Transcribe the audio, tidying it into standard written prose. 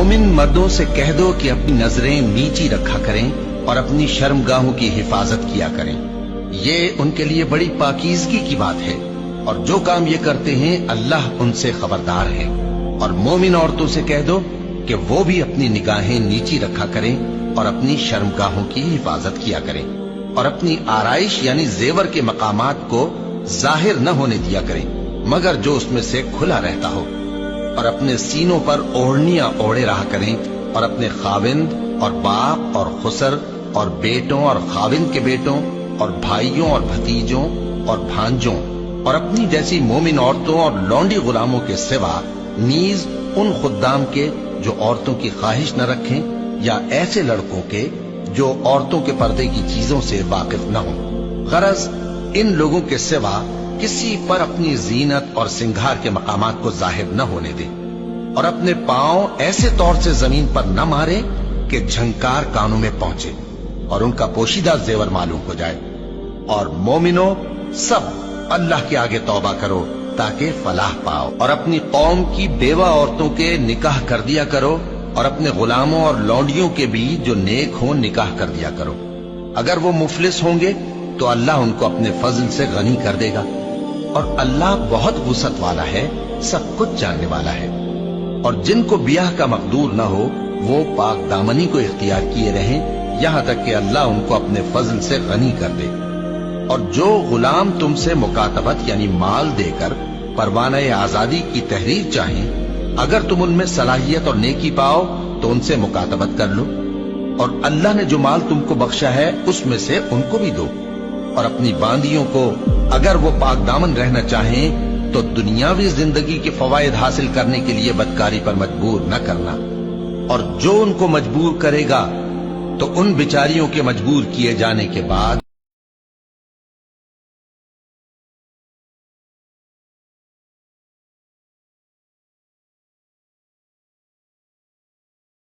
मोमिन मर्दों से कह दो कि अपनी नजरें नीची रखा करें और अपनी शर्मगाहों की हिफाजत किया करें। ये उनके लिए बड़ी पाकीज़गी की बात है, और जो काम ये करते हैं अल्लाह उनसे खबरदार है। और मोमिन औरतों से कह दो कि वो भी अपनी निगाहें नीची रखा करें और अपनी शर्मगाहों की हिफाजत किया करें, और अपनी आराइश यानी जेवर के मकामात को जाहिर न होने दिया करें मगर जो उसमें से खुला रहता हो, और अपने सीनों पर ओढ़नियां ओढ़े रहा करें, और अपने खाविंद और बाप और खुसर और बेटों और खाविंद के बेटों और भाइयों और भतीजों और भांजों और अपनी जैसी मोमिन औरतों और लौंडी गुलामों के सिवा नीज उन खुद्दाम के जो औरतों की ख्वाहिश न रखें, या ऐसे लड़कों के जो औरतों के पर्दे की चीजों से वाकिफ न हो। गरज इन लोगों के सिवा किसी पर अपनी जीनत और सिंगार के मकामात को जाहिर न होने दे, और अपने पांव ऐसे तौर से जमीन पर न मारे कि झंकार कानों में पहुंचे और उनका पोशीदा जेवर मालूम हो जाए। और मोमिनो सब अल्लाह के आगे तौबा करो ताकि फलाह पाओ, और अपनी कौम की बेवा औरतों के निकाह कर दिया करो, और अपने गुलामों और लौंडियों के भी जो नेक हों निकाह कर दिया करो। अगर वो मुफलिस होंगे तो अल्लाह उनको अपने फजल से गनी कर देगा, और अल्लाह बहुत वुसअत वाला है, सब कुछ जानने वाला है। और जिनको ब्याह का मकदूर न हो वो पाक दामनी को इख्तियार किए रहें यहां तक कि अल्लाह उनको अपने फजल से गनी कर दे। और जो गुलाम तुमसे मुकातबत यानी माल देकर परवाना आजादी की तहरीर चाहें, अगर तुम उनमें सलाहियत और नेकी पाओ तो उनसे मुकातबत कर लो, और अल्लाह ने जो माल तुमको बख्शा है उसमें से उनको भी दो। और अपनी बांदियों को अगर वो पाक दामन रहना चाहें तो दुनियावी जिंदगी के फवायद हासिल करने के लिए बदकारी पर मजबूर न करना, और जो उनको मजबूर करेगा तो उन बिचारियों के मजबूर किए जाने के बाद